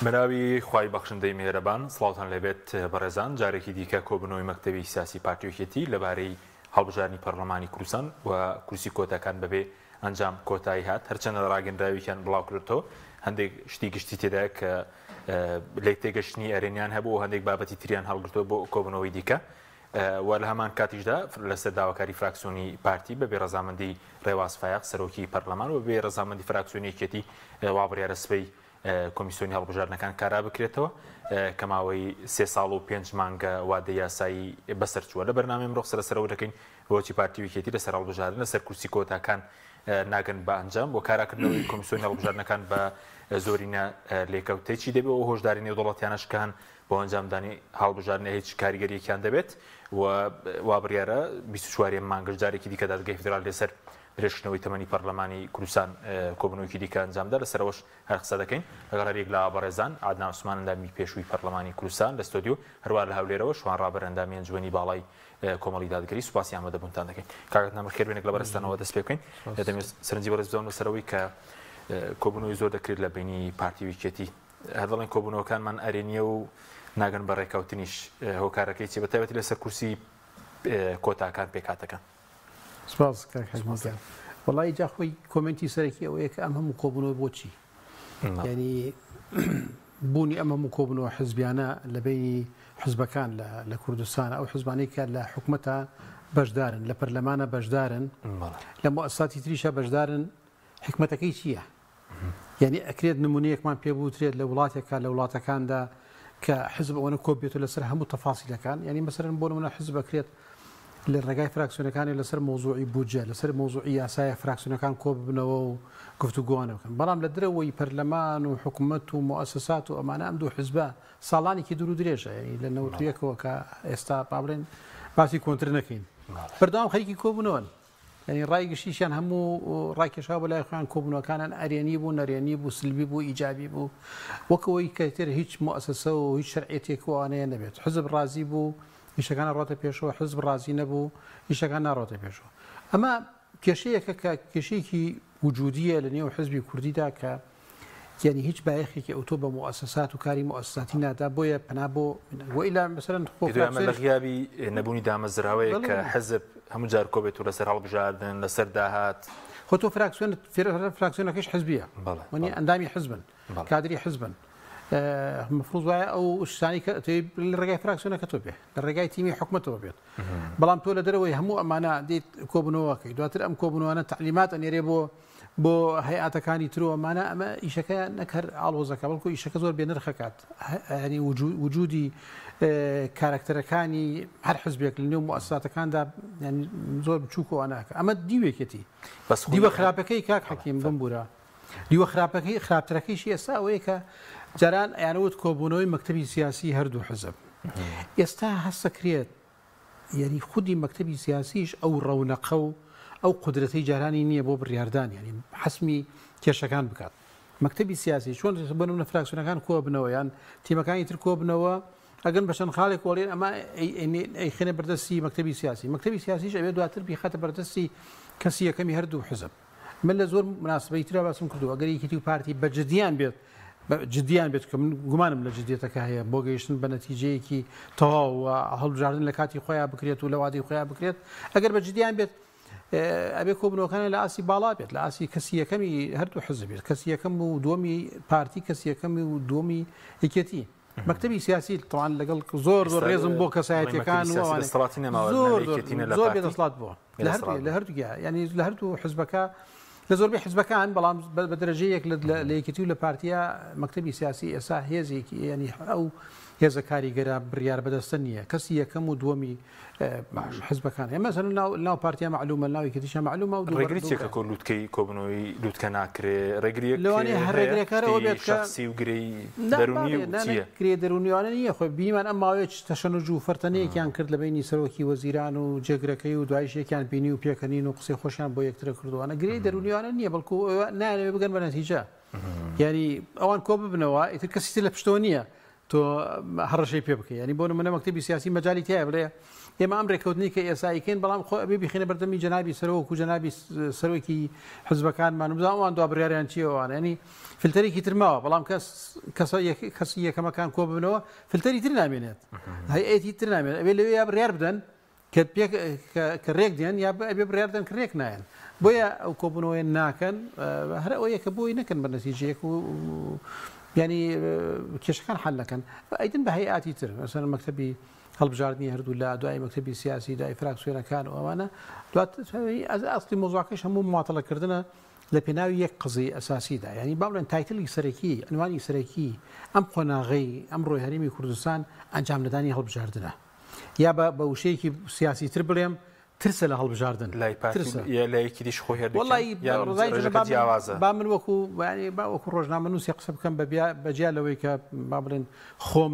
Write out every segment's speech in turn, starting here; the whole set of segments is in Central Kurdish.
بەناوی خوای بەخشندەی میهرەبان سڵاوتان لەبێت بەڕێزان جارێکی دیکە کۆبنەوەی مەکتەبی سیاسی پارتیۆکێتی لەبارەی هەڵبژارنی پەرلەمانی کوردستان و کورسی کۆتاکان بەبێ ئەنجام کۆتایی هات هەرچەندە ڕاگەندراویان بڵاو کردەوە هەندێک شتی گشتی تێدایە کە لێک تێگەشتنی ئەرێنیان هەبوو هەندێک بابەتی تریان هەڵگرتەوە بۆ کۆبنەوەی دیکە و لە هەمان کاتیشدا لەسەر داواکاری فراکسیۆنی پارتی بەبێ ڕەزامەندی ڕێواز فایق سەرۆکی پەرلەمان و بەبێ ڕەزامەندی فراکسیۆنیەکێتی وابڕیارە سبەی کۆمیسیۆنی هەڵبژارنەکان کارا بکرێتەوە کە ماوەی 3 ساڵ و 5 مانگە وادە یاسایی بەسەر چووە لە بەرنامەی ئەمڕۆ سەرەوە دەکەین بۆچی پارتیۆکێتی لەسەر هەڵبژاردن لەسەر کورسی کۆتاکان ناگەن بە ئەنجام بۆ کاراکردنەوەی کۆمیسیۆنی هەڵبژارنەکان بە زۆرینە لێکەوتێکی دەبێت و هۆشداری نێودەوڵەتیانەشکان بۆ ئەنجامدانی هەڵبژاردنە هیچ کاریگەریەکیان دەبێت و وابڕیارە 24 مانگەش جارێکی دیکە دادگای فیدرال لەسەر درێژخستنەوەی تەمەنی پەرلەمانی کوردستان کۆبنەوەیکی دیکە ئەنجامدا لەسەرەوەش هەر قسە دەکەین لەگەڵ هەرێک لە بەڕێزان عادنان عوسمان ئەندامی پێشووی پەرلەمانی کوردستان لە ستۆدیۆ هەروە لە هەولێرەوە شوان ڕابەر ئەندامی ئەنجومەنی باڵای کۆمەڵی دادگەری سوپاسی ئامادەبوونتان دەکەین کاکات نامە خێربێنێک لە بەرزستانەوە دەست پێ بکەین دەمێت سەرنجی بەڕێز بزانەوە لەسەرەوەی کە کۆبنەوەی زۆر دەکرێت لە بینی پارتیۆکێتی هەر دەڵێن کۆبنەوەکانمان ئەرێنیە و ناگەن بە ڕێککەوتنیش هۆکارەکەی چی بەتایبەتی لەسەر کورسی کۆتاکان پێکاتەکان سپاس کاکە وڵی جاخۆی کۆمنتی سەرەکی ئەوەیە کە ئەم هەموو کۆبنەوە بۆچی ینی بوونی ئەم هەموو کۆبنەوە حزبیانە لە بینی حزبەکان لە کوردستان ئەو حزبانەی کە لە حکومەتە بەشدارن لە پەرلەمانە بەشدارن لە مؤسساتی تریشە بەشدارن حکمەتەکەی چییە؟ یعنی ئەکرێت نمونەیەکمان پێ بوترێت لە وڵاتێکە لە وڵاتەکاندا کە حزب ئەوەنە کۆ بێتە لەسەر هەموو تەفاسیلەکان ینی مەسەرەن بۆ نمونە حزب بکرێت لە ڕێگای فراکسیۆنەکانی لەسەر مۆزوعی بودجە لەسەر مۆزوعی یاسایە فراکسیۆنەکان کۆ ببنەوە و گفتوگۆوانە بکەن بەڵام لە درەوەی پەرلەمان و حکوومەت و مؤسسات و ئەمانە ئەم دوو حزبە ساڵانێکی دوور و درێژە ینی لە 91ەوە کە ئێستا پابڵێن باسی کۆنتر نەکەین بەردەوام خەریکی کۆبوونەوەن ینی ڕای گشتیشیان هەموو ڕایکێشا بە لای خۆیان کۆبوونەکانان ئەرێنی بوو نەرێنی بوو سلبی بوو ئیجابی بوو وەکەوەی کە تر هیچ مؤسسە و هیچ شەرعێتێکوانەیە نەبێت حزب ڕازی بوو ئیشەکان ڕاتە پێشەوە حزب ڕازی نەبوو ئیشەکان ناڕاتە پێشەوە ئەمە کێشەیەکە کە کێشەیەکی وجودیە لە نێو حزبی کوردیدا کە یعنی هیچ بایەخێکی ئۆتۆ بە مؤسسات و کاری مؤسساتی نادا بۆیە پنا بۆ وئیلا مەسەرەن لە غیابی نەبوونی دامەزراوەیە کە حزب هەموو جار کۆ بێت و لەسەر هەڵبژاردن لەسەر داهات خۆ تۆ فراکسیۆنەکەش حزبیە وەنی ئەندامی حزبن کادری حزبن مفروض وایە ئەو شتانی کە لە ڕێگای فراکسیۆنەکە تۆ بێ لە ڕێگای تیمی حکومەتەوە بێت بەڵام تۆ لە دەرەوەی هەموو ئەمانە دیت کۆبنەوەکەی دواتر ئەم کۆبنەوەانە تعلیمات ئەنێرێ بۆ هەیئاتەکانی ترەوەمانە ئەمە ئیشەکە نەکەر ئاڵۆزەکە بەڵکو ئیشەکە زۆر بێنرخەکات ینی وجودی کارکتەرەکانی هەر حزبێک لە نێو مؤسساتەکاندا زۆر بچووکەواناکە ئەمە دیوێکێتی دیوە خراپەکەی کاک حەکیم بمبورە دیوە خراپەکەی خراپترەکەیشی ئێستا ئەوەیە کە جاران یانەوت کۆبوونەوەی مەکتەبی سیاسی هەردوو حزب ئێستا هەستەکرێت یعنی خودی مەکتەبی سیاسیش ئەو ڕەونەقە و ئەو قودرەتەی جارانی نییە بۆ بڕیاردان ینی حسمی کێشەکان بکات مەکتەبی سیاسی چۆن بنەوە فراکسیۆنەکان کۆ بنەوە یان تیمەکانی تر کۆ بنەوە ئەگەن بەشەن خاڵێک وڵێن ئەمە ئەیخێنە بەردەستی مەکتەبی سیاسی سیاسیش ئەوێ دواتر بیخاتە بەردەستی کەسی یەکەمی هەردوو حزب من لە زۆر مناسبەی ترا باسم کردو ئەگەر یەکێتی و پارتی بە جدیان بێت کە من گومانم لە جدیەتەکە هەیە بۆ گەیشتن بە نەتیجەیەکی تەواو هەڵبژاردن لە کاتی خۆیان بکرێت و لە وادەی خۆیان بکرێت ئەگەر بە جدیان بێت ئەبێ کۆبنەوەکانی لە ئاسی باڵا بێت لە ئاسی کەسی یەکەمی هەردوو حزب بێت کەسی یەکەم و دووەمی پارتی کەسی یەکەمی و دووەمی یەکێتی مەکتەبی سیاسی تەوان لەگەڵ زۆر ڕێزم بۆ کەسایەتەکان زۆر بێدەسڵات بووە لە هەردووگە ینی لە هەردوو حزبەکە لە زۆربەی حزبەکان بەڵام بە دەرەجەیەک لە یەکێتی و لە پارتیا مەکتەبی سیاسی ئێستا هێزێکی ینی ئەو هێزە کاریگەرە بڕیار بەدەستە نییە کەسی یەکەم و دووەمی حزبەکان ئێمە مەسەڵەن ناو پارتیا معلومە ناوی کەتیشە معلومە و ڕێگری چێکە کۆ لووتکەی کۆبنەوەی لووتکە ناکرێ ڕێگریەک لەوانەیە هەر ڕێگرێکارەوە بێت شخصی و گرەی دەرونی و چییە کرێ دەرونیوانە نییە خۆی بیمان ئەم ماوەیە تەشەنوج و فەرتەنەیەکیان کرد لە بینی سەرۆکی وەزیران و جێگرەکەی و دوایشێکیان بینی و پێکەنین و قسەی خۆشیان بۆ یەکترە کردوانە گرەی دەرونیوانە نییە بەڵکو نانەوێ بگەن بە نەتیجە یعنی ئەوان کۆ ببنەوە ئیتر کەسی لە پشتەوە نییە تۆ هەڕەشەی پێ بکەی ینی بۆ نمونە مەکتەبی سیاسی مەجالی تایە بڵێ ئێمە ئەم ڕێکەوتنی کە ئێساییکەین بەڵام خۆ ئەبێ بخینە بەردەمی جەنابی سەرۆک و جەنابی سەرۆکی حزبەکانمان بزانوان دوا بڕیاریان چیەوەوانە ینی فلتەرێکی ترماوە بەڵام کەسی یەکەمەکان کۆ ببنەوە فلتەری تر نامێنێت هەیئەتی تر نامێنێت ئەبێ لەوێ یا بڕیار بدەن کە ڕێک دێن یا ئەبێ بڕیار بدەن کە ڕێک نایەن بۆیە ئەو کۆبوونەوەی ناکەن هەر ئەوەیە کە بۆی نەکەن بە نەتیجەیەک و ینی کێشەکان حەل نەکەن ئەیدن بە هەیئاتی تر مەسەڵەن مەکتەبی هەڵبژاردننی هەردوو لە دوای مەکتەبی سیاسی دوای فراکسیۆنەکان و ئەوانە ئەسڵی مۆزوعەکەش هەموو ماتەڵەکردنە لە پێناوی یەک قزەی ئەساسیدا ینی با بڵێن تایتڵی سەرەکی عنوانی سەرەکی ئەم قۆناغەی ئەم ڕۆی هەرێمی کوردستان ئەنجام نەدانی هەڵبژاردنە یا بە وشەیەکی سیاسی تر بڵێم ترسە لە هەڵبژاردن لایەکی دیش خۆی با من وەکو ڕۆژنامە نووسی قسە بکەم بەجیا لەوەی کە با بڵێن خۆم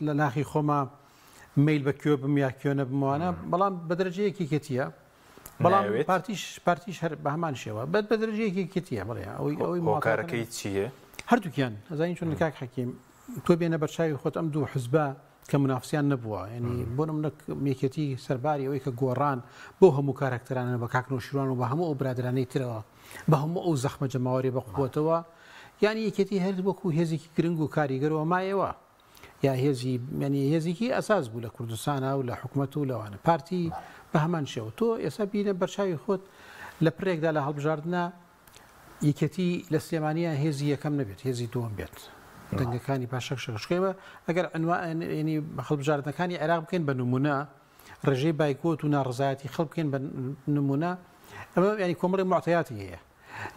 لە ناخی خۆمە میل بە کوێ بم یا کوێنە بموانە بەڵام بە دەرەجەیەکی کێتیە بەڵام پارتیش هەر بە هەمان شێوە بە دەرەجەیەکی کێتیە بڵێ ئەوەی هۆکارەکەی چییە؟ هەردووکیان ئەزانین چۆن کاک حەکیم تۆ بێنە بەرچاوی خۆت ئەم دوو حزبە کە منافسیان نەبووە ینی بۆ نمونە مێکێتی سەرباری ئەوەی کە گۆڕان بۆ هەموو کارکتەرانە بە کاکنۆشیروان و بە هەموو ئەو برادرانەی ترەوە بە هەموو ئەو زەخمە جەماوەری بەقوتەوە یانی یەکێتی هەر وەکو هێزێکی گرنگ و کاریگەرەوە مایەوە یا هێزێکی ئەساس بوو لە کوردستانە و لە حکوومەت و لەوانە پارتی بە هەمان شێوە تۆ ئێستا بینە بەرچاوی خۆت لە پرێکدا لە هەڵبژاردنە یەکێتی لە سلێمانیە هێزی یەکەم نەبێت هێزی دووەم بێت دەنگەکانی پاشەک شەکەشکەوە ئەگەر عنوانی هەڵبژاردنەکانی عێراق بکەین بە نمونە ڕێژەی بایکۆت و ناڕزایەتی خەڵک بکەین بە نمونە ئەمە ینی کۆمەڵی معتەیاتی هەیە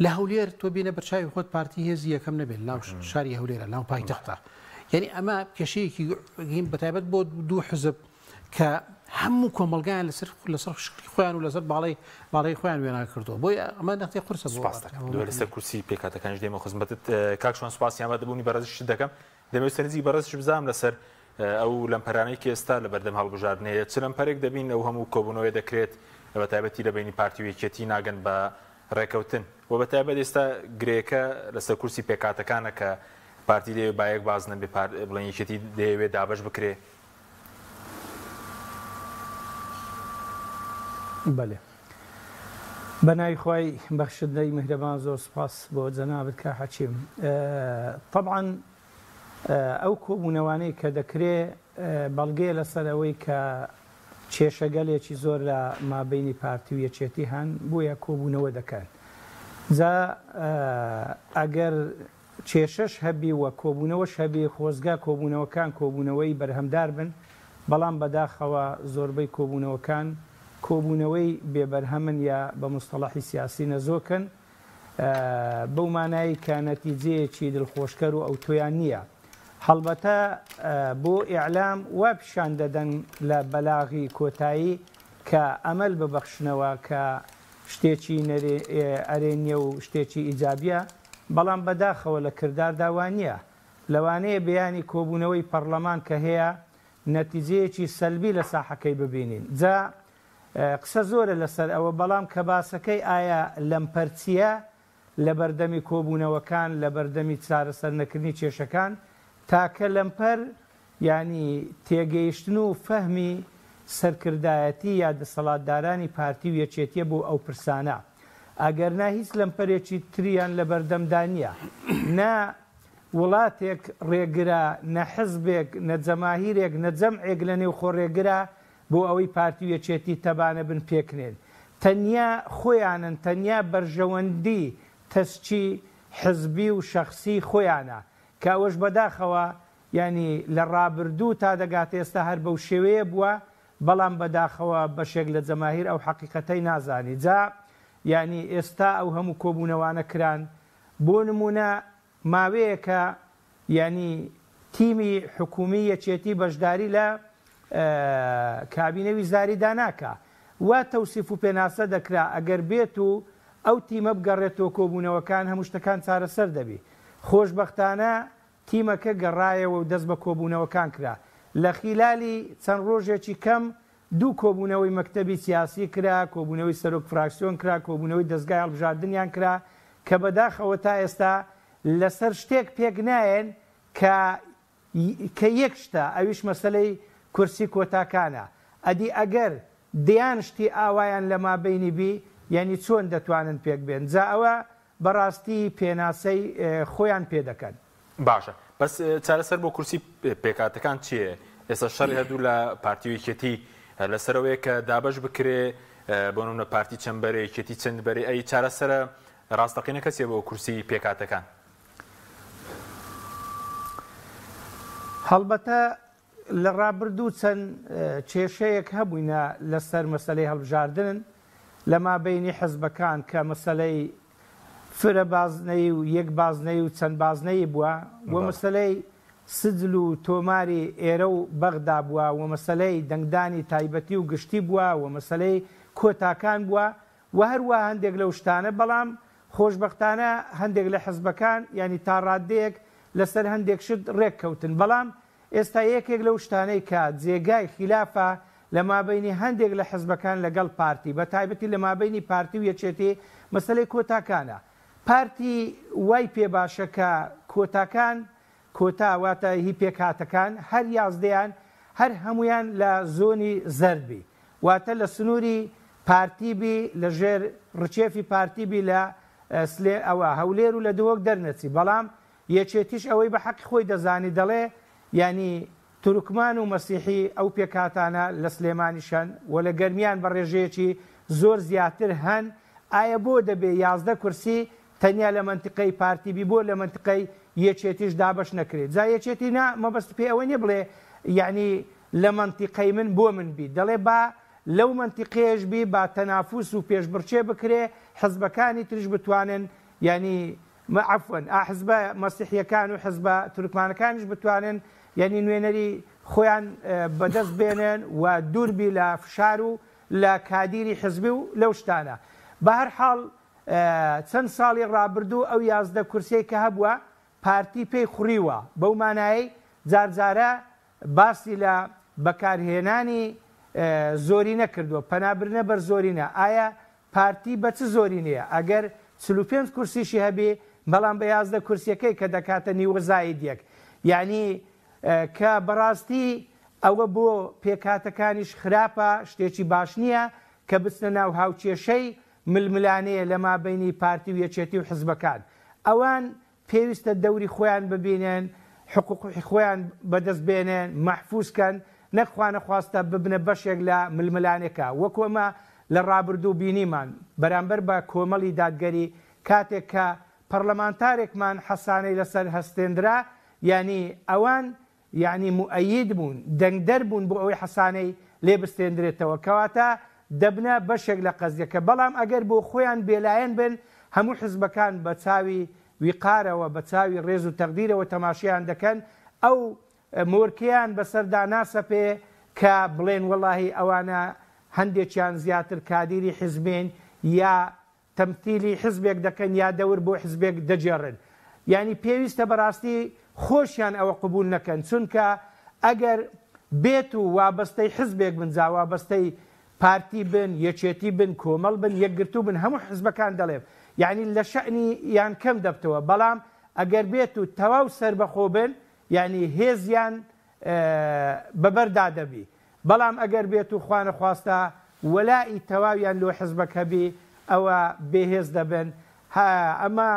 لە هەولێر تۆ بینە بەرچاوی خۆت پارتی هێزی یەکەم نەبێت لاو شاری هەولێرە لاو پایتەختە یعنی ئەمە کێشەیەکی بەتایبەت بۆ دوو حزب کە هەموو کۆمەلگایان لەسەر خۆیان و لەسەر باڵی خۆیان وێنان کردەوە بۆی ئەمە نەختی قورسە لەسەر کورسی پێکاتەکانش دێمە خزمەتت کاکشوان سوپاسیان بە دەبوونی بەڕێزش دەکەم دەمەوێت سەرنجی بەڕێزش بزانم لەسەر ئەو لەمپەرانەی کە ئێستا لە بەردەم هەڵبژاردنەیە چ لەمپەرێک دەبین ئەو هەموو کۆبوونەوەی دەکرێت بە تایبەتی لە بینی پارتی و یەکێتی ناگەن بە ڕێکەوتن و بە تایبەت ئێستا گرێکە لەسەر کورسی پێکاتەکانە کە پارتی دەوێت بایەک باز نەبێ بڵێن یەکێتی دەیەوێت دابەش بکرێ. بەێ بەناوی خۆی بەخشدەی میهرەبان زۆر سپاس بۆ جەنابەت کە حەکیم طبعاً ئەو کۆبوونەوانەی کە دەکرێت بەڵگەیە لەسەرەوەی کە کێشەگەلێکی زۆر لە مابینی پارتی و یەکێتی هەن بۆیە کۆبوونەوە دەکەن جا ئەگەر کێشەش هەبی وە کۆبوونەوەش هەبی خۆزگا کۆبوونەوەکان کۆبوونەوەی بەرهەمدار بن بەڵام بەداخەوە زۆربەی کۆبوونەوەکان کۆبوونەوەی بێبەرهەمن یا بە مستەڵەحی سیاسی نەزۆکن بەو مانایی کە نەتیجەیەکی دڵخۆشکەر و ئەو تۆیان نییە هەڵبەتە بۆ ئیعلام وا پیشان دەدەن لە بەلاغی کۆتایی کە ئەمەل ببەخشنەوە کە شتێکی ئەرێنیە و شتێکی ئیجابیە بەڵام بەداخەوە لە کردار داوانیە لەوانەیە بەیانی کۆبوونەوەی پەرلەمان کە هەیە نەتیجەیەکی سەلبی لە ساحەکەی ببینین جا قسە زۆرە لەسەر ئەوە بەڵام کە باسەکەی ئایا لەمپەرچیە لە بەردەمی کۆبوونەوەکان لە بەردەمی چارەسەر نەکردنی کێشەکان تاکە لەمپەر ینی تێگەیشتن و فەهمی سەرکردایەتی یا دەسەڵاتدارانی پارتی و یەکێتیە بۆ ئەو پرسانە ئەگەرنا هیچ لەمپەرێکی تریان لە بەردەمدانیە نە وڵاتێک ڕێگرە نە حزبێک نە جەماهیرێک نە جەمعێک لە نێو خۆ ڕێگرە بۆ ئەوەی پارتی و یەکێتی تەبانە بن پێکرێن تەنیا خۆیانن تەنیا بەرژەوەندی تەسچی حزبی و شەخصی خۆیانە کاوەش بەداخەوە ینی لە ڕابردوو تا دەگات ئێستا هەر بەو شێوەیە بووە بەڵام بەداخەوە بەشێک لە جەماهیر ئەو حەقیقەتەی نازانی جا ینی ئێستا ئەو هەموو کۆبوونەوانە کران بۆ نمونە ماوەیەکە ینی تیمی حکومی یەکێتی بەشداری لە کابینە ویزاری داناکە وا تەوسیف و پێناسە دەکرا ئەگەر بێت و ئەو تیمە بگەڕێتەوە کۆبوونەوەکان هەموو شتەکان چارەسەر دەبی خۆشبەختانە تیمەکە گەڕایەوە و دەست بە کۆبوونەوەکان کرا لە خیلالی چەند ڕۆژێکی کەم دوو کۆبوونەوەی مەکتەبی سیاسی کرا کۆبوونەوەی سەرۆک فراکسیۆن کرا کۆبوونەوەی دەستگای هەڵبژاردنیان کرا کە بەداخەوە تا ئێستا لەسەر شتێک پێک نایەن کە یەک شتە ئەویش مەسەلەی کورسی کۆتاکانە ئەدی ئەگەر دیان شتی ئاوایان لە مابینی بی یعنی چۆن دەتوانن پێک بێن جا ئەوە بەڕاستی پێناسەی خۆیان پێ دەکەن. باشە بەس چارەسەر بۆ کورسی پێکاتەکان چییە؟ ئێستا شەڕی هەردوو لە پارتی یەکێتی لەسەرەوەی کە دابەش بکرێ بۆ نمونە پارتی چەمبەرە یەکێتی چەند بەرێ ئەی چارەسەرە ڕاستەقینە کەسێ بۆ کورسی پێکاتەکان؟ هەڵبەتە لە ڕابردوو چەند کێشەیەک هەبووینە لەسەر مەسەلەی هەڵبژاردن لە مابینی حزبەکان کە مەسەلەی فرە بازنەی و یەک بازنەی و چەند بازنەی بووە و مەسەلەی سجل و تۆماری ئێرە و بەغدا بووە و مەسەلەی دەنگدانی تایبەتی و گشتی بووە و مەسەلەی کۆتاکان بووە و هەروە هەندێک لەو شتانە بەڵام خۆشبەختانە هەندێک لە حزبەکان ینی تا ڕادەیەک لەسەر هەندێک شت ڕێککەوتن بەڵام ئێستا یەکێک لەو شتانەی کە جێگای خلافە لە مابینی هەندێک لە حزبەکان لەگەڵ پارتی بە تایبەتی لە مابینی پارتی و یەکێتی مەسەلەی کۆتاکانە. پارتی وای پێ باشە کە کۆتاکان کۆتاواتە هی پێکاتەکان هەر یازدەیان هەر هەمویان لە زۆنی زەربی واتە لە سنووری پارتیبی لە ژێر ڕچێفی پارتیبی لە ئەوە هەولێر و لە دۆک دەرنەچی بەڵام یەکێتیش ئەوەی بە حەق خۆی دەزانی دەڵێ ینی تورکمان و مەسیحی ئەو پێکاتانە لە سلێمانیشان و لە گەرمیان بە ڕێژەیەکی زۆر زیاتر هەن ئایا بۆ دەبێ 11 کورسی تەنیا لە منتیقەی پارتیبی بۆ لە منتیقەی یەکێتیش دابەش نەکرێت جا یەکێتی مەبەست پێ ئەوە نیە بڵێ یعنی لە منتیقەی من بۆ من بی دەڵێ با لەو منتیقەیەش بی با تەنافوس و پێشبڕچێ بکرێ حزبەکانی تریش بتوانن ینی عفوەن حزبە مەسیحیەکان و حزبە تورکمانەکانیش بتوانن ینی نوێنەری خۆیان بەدەست بێنن و دووربی لە فشار و لە کادیری حزبی و لەو شتانە بە هەر حاڵ چەند ساڵی ڕابردوو ئەو 11 کورسەی کە هەبووە پارتی پێی خوڕیوە بەو مانایی جارجارە باسی لە بەکارهێنانی زۆری نەکردووە پەنابرنە بەر زۆرینە ئایا پارتی بە چ زۆری نییە ئەگەر 45 کورسیشی هەبێ بەڵام بە 11 کورسیەکەی کە دەکاتە نیوەزایدیەک یعنی کە بەڕاستی ئەوە بۆ پێکاتەکانیش خراپە شتێکی باش نییە کە بچنە ناو هاوچێشەی ململانەیە لە مابینی پارتی و یەکێتی و حزبەکان ئەوان پێویستە دەوری خۆیان ببینن حقوقی خۆیان بەدەست بێنن مەحفوظکەن نەخوا نەخواستە ببنە بەشێک لە ململانێکە وەکو ئەمە لە ڕابردوو بینیمان بەرامبەر بە کۆمەڵی دادگەری کاتێک کە پەرلەمانتارێکمان حەسانەی لەسەر هەستێنرا ینی ئەوان یعنی مؤەید بوون دەنگدەر بوون بۆ ئەوەی حەسانەی لێ بستێنرێتەوە کەواتە دەبنە بەشێک لە قەزیەکە بەڵام ئەگەر بۆ خۆیان بێلایەن بن هەموو حزبەکان بە چاوی ویقارەوە بە چاوی ڕێز و تەقدیرەوە تەماشیان دەکەن ئەو مۆرکیان بەسەردا ناسەپێ کە بڵێن وەڵاهی ئەوانە هەندێکیان زیاتر کادیری حزبین یا تەمثیلی حزبێک دەکەن یا دەور بۆ حزبێک دەجێڕن یعنی پێویستە بەڕاستی خۆشیان ئەوە قبول نەکەن چونکە ئەگەر بێت و وابەستەی حزبێک بن جا وابەستەی پارتی بن یەکێتی بن کۆمەڵ بن یەکگرتو بن هەموو حزبەکان دەڵێ یعنی لە شەعنی یان کەم دەبتەوە بەڵام ئەگەر بێت و تەواو سەربەخۆ بن یعنی هێزیان بەبەردا دەبی بەڵام ئەگەر بێت و خوا نەخواستە وەلای تەواویان لۆ حزبەکە بی ئەوە بێهێز دەبن ئەمە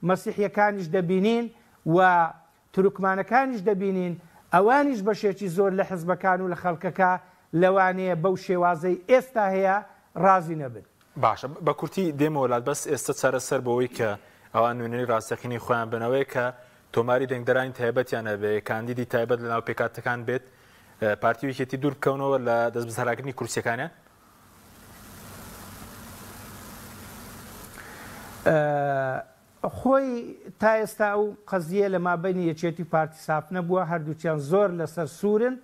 مەسیحیەکانیش دەبینین و تورکمانەکانیش دەبینین ئەوانیش بەشێکی زۆر لە حزبەکان و لە خەڵکەکە لەوانەیە بەو شێوازەی ئێستا هەیە ڕازی نەبن. باشە بە کورتی دێمە وڵات بەس ئێستا چارەسەر بەوەی کە ئەوان نوێنەری ڕاستەقینی خۆیان بنەوەی کە تۆماری دەنگدەرانی تایبەتیانە بێ کاندیدی تایبەت لە ناو پێکاتەکان بێت پارتی یەکێتی دوور بکەونەوە لە دەست بەسەراکردنی کورسیەکانیان خۆی تا ئێستا ئەو قەزیە لە مابینی یەکێتی پارتی ساف نەبووە هەردووچیان زۆر لەسەر سوورن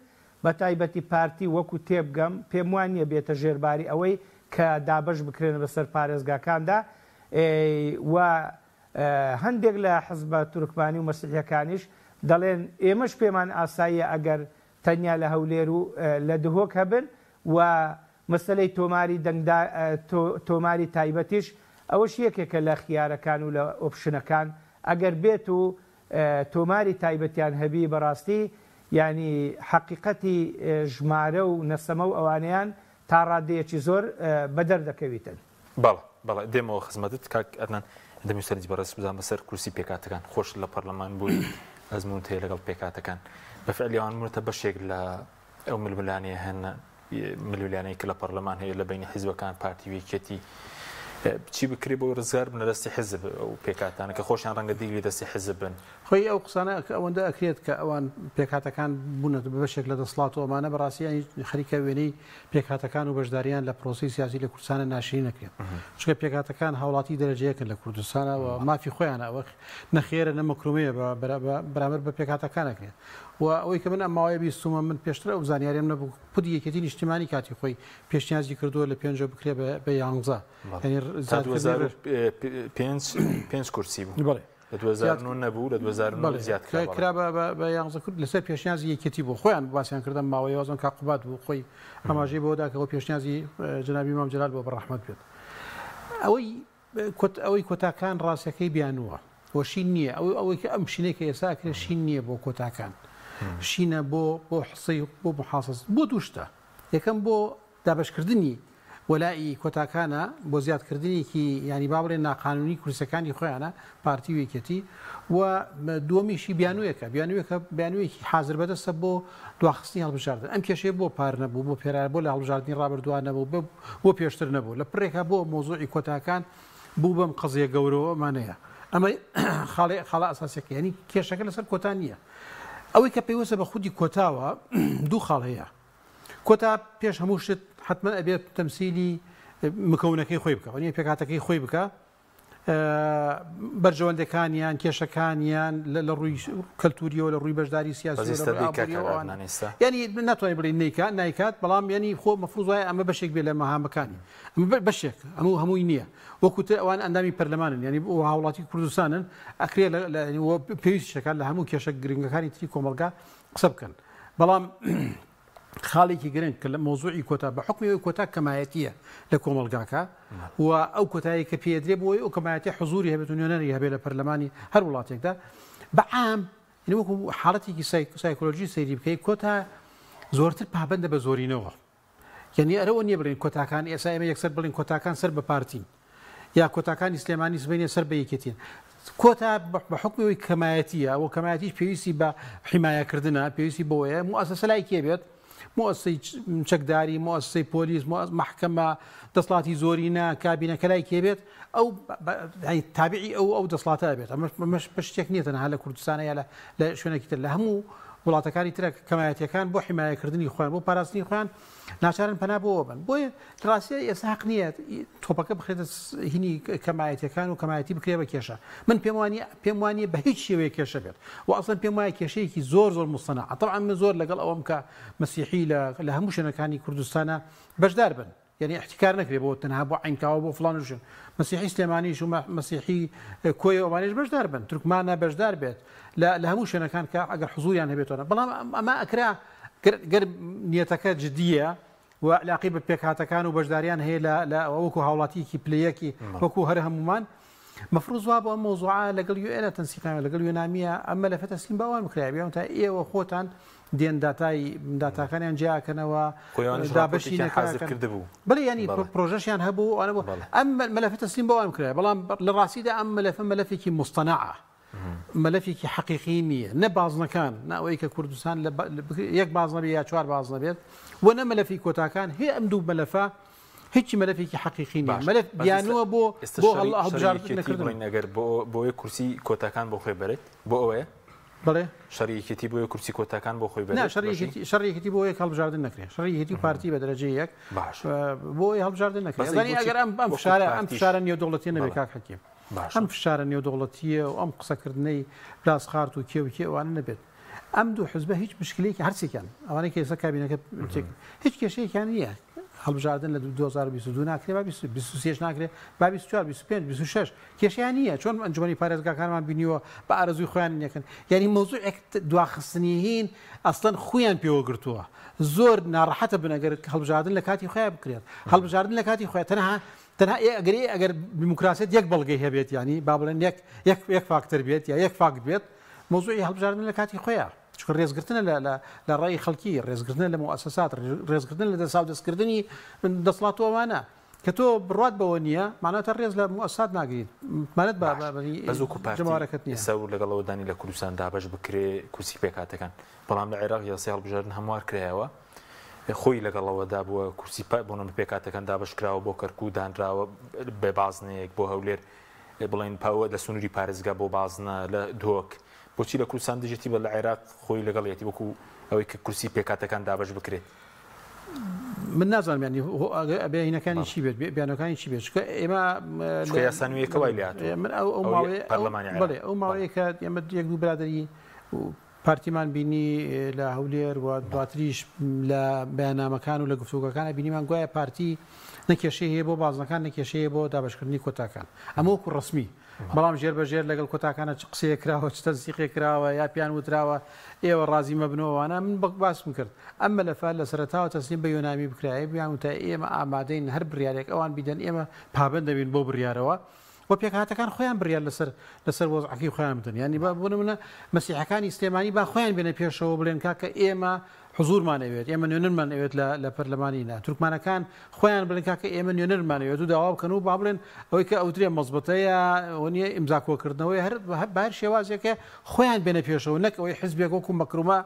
بە تایبەتی پارتی وەکو تێبگەم پێم وانە بێتە ژێرباری ئەوەی کە دابەش بکرێن بەسەر پارێزگاکاندا و هەندێک لە حزبە تورکمانی و مەسیحیەکانیش دەڵێن ئێمەش پێمان ئاساییە ئەگەر تەنیا لە هەولێر و لە دهۆک هەبن و مەسەلەی تۆماری تایبەتیش ئەوەش یەکێکە لە خیارەکان و لە ئۆپشنەکان ئەگەر بێت و تۆماری تایبەتیان هەبی بەڕاستی ینی حقیقەتی ژمارە و نەسەمە و ئەوانیان تا ڕادەیەکی زۆر بەدەر دەکەویتن. بەڵێ دێمەوە خزمەتت کاک ئەدنان دەمویستەرنج بەڕێز بزان بەسەر کورسی پێکاتەکان خۆش لە پەرلەمان بووی ئەزمون هەیە لەگەڵ پێکاتەکان بەفعلیان مرتە بەشێک لە ئەو ململانەیە هەن ملولیانەی کە لە پەرلەمان هەیە لە بینی حیزبەکان پارتی وێکێتی چی بکری بۆ ڕزگار بنە دەستی حزب ئەو پێکاتانە کە خۆشیان ڕەنگە دیگری دەستی حزب بن خۆی ئەو قسانە ئەوەندە ئەکرێت کە ئەوان پێکاتەکان بوونە بەشێک لە دەسڵات و ئەمانە بەڕاستیانی خەریکە وێنەی پێکاتەکان و بەشداریان لە پرۆسی سیاسی لە کوردستانە ناشرین نەکرێت چونکە پێکاتەکان هاوڵاتی دەرەجەیەکن لە کوردستانەوە مافی خۆیانە ئەوە نەخێرە نەمەکرومەیە بەرامبەر بە پێکاتەکانەکرێت و ئەوەی کە من ئەماوەیە بیستمە من پێشتر ئەو زانیاریم نەبوو پودی یەکێتی نیشتیمانی کاتی خۆی پێشنیازی کردووە لە 5 بکرێ بە 11 پێنج کورسی بوو لە 2009 نەبوو لە 2009 زیاد کرا بە 11 کورد لەسەر پێشنیازی یەکێتی بۆ خۆیان باسییان کردن ماوەی وازن کاقوبات بوو خۆی ئەماژەی بۆدا کەەوە پێشنیازی جنابی مام جلال بۆ بەڕەحمەت بێت ئەوەی کۆتاکان ڕاستەکەی بیانووە وەشین نییە ئەوەی کە ئەم شینەی کە ئێستا کرێ شین نییە بۆ کۆتاکان شینە بۆ حسەی بۆ محاسس بۆ دووشتە یەکەم بۆ دابشکردنی وەلای کۆتاکانە بۆ زیادکردنیکی ینی با بڵێن ناقانونی کورسەکانی خۆیانە پارتی وێکێتی و دووەمیشی بیانوویەکی حازر بەدەستە بۆ دواخستنی هەڵبژاردن ئەم کێشەیە بۆ پار نەبوو بۆ پێرا بۆ لە هەڵبژاردننی ڕابردووان نەبوو بۆ پێشتر نەبوو لە پڕێکە بۆ مۆزوعی کۆتاکان بوو بەم قەزیە گەورەوەمانەیە ئەمە خاڵە ئاساسیەکە ینی کێشەکە لەسەر کۆتا نییە ئەوەی کە پێویستە بە خودی کۆتاوە دوو خاڵ هەیە کۆتا پێش هەموو شت حتمما ئەبێت تەمسیلی مکەونەکەی خۆی بکە نیە پێکاتەکەی خۆی بکە بەرژەوەندەکانیان کێشەکانیان لە ڕووی کەلتوریەوە لە ڕووی بەشداری سیاسی ینی ناتوانین بڵین نایکات بەڵام ینی خۆ مەفروض وایە ئەمە بەشێک بێ لە مەهامەکانی ئەمە بەشێک هەمووی نییە وەکوتە ئەوان ئەندامی پەرلەمانن ینی بۆ هاوڵاتی کوردستانن ئەکرێ پێویست شەکات لە هەموو کێشە گرنگەکانی تری کۆمەلگا قسە بکەن بەڵام خاڵێکی گرنگ کە لە مۆزوعی کۆتا بە حکمی کۆتا کەمایەتیە لە کۆمەلگاکە و ئەو کۆتایی کە پێدرێ بۆی ئەو کەمایەتی حزوری هەبێت و نوێنەری هەبێت لە پەرلەمانی هەر وڵاتێکدا بەعام وەکو حاڵەتێکی سایکۆلۆژی سەیری بکەیت کۆتا زۆرتر پابەندە بە زۆرینەوە یعنی ئەرەوە نییە بڵین کۆتاکان ئێستا ئێمە یەکسەر بڵین کۆتاکان سەر بە پارتین یا کۆتاکانی سلێمانی سبینێ سەر بە یەکێتین کۆتا بە حکمی کەمایەتیە ئەوە کەمایەتیش پێویستی بە حیمایەکردنە پێویستی بۆیە موسسە لای کێ بێت مؤسسەی چەکداری مؤسسەی پۆلیس محکەمە دەسڵاتی زۆرینە کابینەکە لای کێبێت ئەو تابعی ئەو دەسڵاتە بێت ئەمەش شتێک نییە تەنها لە کوردستانە یا لە شوێنێکی تر لە هەموو وڵاتەکانی ترە کەمایەتیەکان بۆ حیمایەکردنی خۆیان بۆ پاراستنی خۆیان ناچارن پەنا بۆەوە بن بۆیە ڕاستیە ئێستا حەق نییە تۆپەکە بخرێتە هینی کەمایەتیەکان و کەمایەتی بکرێ بە کێشە من پێم وانیە بە هیچ شێوەیە کێشە بێت و ئەسڵەن پێم وایە کێشەیەکی زۆر مستەنەع طبعا من زۆر لەگەڵ ئەوەم کە مەسیحی لە هەموو شوێنەکانی کوردستانە بەشدار بن یعنی احتکار نەکرێ بۆ تەنها بۆ عینکاوە بۆ فڵانشن مەسیحی سلێمانیش و مەسیحی کۆی ئەوانش بەشدار بن تورکمانە بەشدار بێت لە هەموو شوێنەکان کە ئەگەر حزوریان هەبێتەوە بەڵام ئەمە ئەکرا گەر نیەتەکە جدیە و علاقی بە پێکهاتەکان و بەشداریان هەیە لە وەکو هاوڵاتیکی پلەیەکی وەکو هەر هەمومان مەفروض وا بۆ ئەم مۆزوعە لەگەڵ UN تەنسیقامە لەگەڵ یۆنامیە ئەمە لە فەتەسیم باوان بکرایە تا ئێوە خۆتان دێن داتاکانیان جیاکەنەوە دابەشی کردبوو بڵێ ینی پرۆژەشیان هەبوو ئەوە بوو ئەم مەلەفە تەسلیم باوان بکرایە بەڵام لە ڕاستیدا ئەم مەلەفێکی مستەنەعە مەلەفێکی حەقیقی نییە نە بازنەکان ناوەی کە کوردستان یەک باز نەبێت یا 4 باز نەبێت و نە مەلەفی کۆتاکان هەیە ئەم دوو مەلەفە هیچی مەلەفێکی حەقیقی نییە مەلەف بیانووە بۆ هەڵبژاردن ئەگەر بۆ کورسی کۆتاکان بۆ خۆی بێت بۆ ئەوەیە بڵێ شەریکێتی بۆ کورسی کۆتاکان بۆ خۆی بێت شەریکێتی بۆ یەک هەڵبژاردن نەکرێت شەریکێتی پارتی بە دەرەجەی یەک بۆی هەڵبژاردن نەکرێت زانی ئەگەر ئەم فشارە نێودەوڵەتی نەبێت کاک حەکیم ئەم فشارە نێودەوڵەتیە و ئەم قسەکردنەی راسخارت و کێوکێ ئەوانە نەبێت ئەم دوو حزبە هیچ مشکلەیەکی هەرسێکیان ئەوانەی کە ئێستا کابینەکە هیچ کێشەیەکیان نییە هەڵبژاردن لە 2022 ناکرێت با 26 ناکرێت با 24 25 26 کێشیان نییە چۆن ئەنجومەنی پارێزگاکانمان بینیوە بە ئارەزوی خۆیان نیەکەن یعنی مۆزوعێک دواخستنی هین ئەسڵەن خۆیان پێوە گرتووە زۆر ناڕەحەتە بنەگەر هەڵبژاردن لە کاتی خۆیان بکرێت هەڵبژاردن لە کاتی خۆیان تەنها ئەگەر دیموکراسیت یەک بەڵگەی هەبێت ینی با بڵێن یەک فاکتەر بێت یا یەک فاکت بێت مۆزوعی هەڵبژاردن لە کاتی خۆیان چکە ڕێزگرتنە لە ڕای خەڵکی ڕێزگرتنە لە مؤسسات ڕێزگرتن لە دەساو دەستکردنی دەسڵاتەوەمانە کە تۆ بڕات بەوە نییە ماناتە ڕێز لە مؤسسات ناگرین مانەت بەزوکوپارتیمارەکەت نیە سەور لەگەڵەوەدانی لە کوردستان دابش بکرێ کوسی پێکاتەکان بەڵام لە عێراق یاسای هەڵبژاردن هەموار کرایەوە خۆی لەگەڵەوەدا بووە کورسی بۆنەمە پێکاتەکان دابش کراوە بۆ کەرکوو دانراوە بێ بازنەیەک بۆ هەولێر بڵێن پاوە لە سنووری پارێزگا بۆ بازنە لە دۆک بۆچی لە کوردستان دژێتی بە لە عێراق خۆی لەگەڵێتی وەکو ئەوەی کە کورسی پێکاتەکان دابش بکرێت من نازانم ینی بێهینەکانی چی بێت بیانەکانی چی بێت ئێمە یاسانویەکەوای لات من ئەو ماوەیە کە ئێمە یەک دوو برادری پارتیمان بینی لە هەولێر و دواتریش لە بەیاننامەکان و لە گفتوگەکانە بینیمان گوایە پارتی نەکێشەیە هەیە بۆ بازنەکان نەکێشەیە بۆ دابشکردنی کۆتاکان ئەمە وەکو ڕسمی بەڵام ژێر بەژێر لەگەڵ کۆتاکانە قسەیە کراوە چ تەنسیقێ کراوە یا پیان وتراوە ئێوە ڕازی مەبنەوەوانە من باسم کرد ئەمە لەفات لە سەرەتاوە تەسلیم بە یۆنامی بکرایە بیان وتە ئێمە ئامادەین هەر بڕیارێک ئەوان بیدەن ئێمە پابند دەبین بۆ بڕیارەوە و پێکهاتەکان خۆیان بڕیار لەسەر وەزعەکەی خۆیان بدەن ینی بۆ نمونە مەسیحەکانی ئیسلێمانی با خۆیان بێنە پێشەوە بڵێن کاکە ئێمە حضورمانەوێت ئێمە نوێنەرمانەوێت لە پەرلەمانینا تورکمانەکان خۆیان بڵێن کاکە ئێمە نوێنەرمانەوێت و داوا بکەن و با بڵێن ئەوەی کە ئەوترێ مەزبەتەیە نیە ئیمزاکۆکردنەوەی هەر شێوازێکە خۆیان بێنە پێشەوە نەک ئەوەی حزبێک وەکو مەکرومە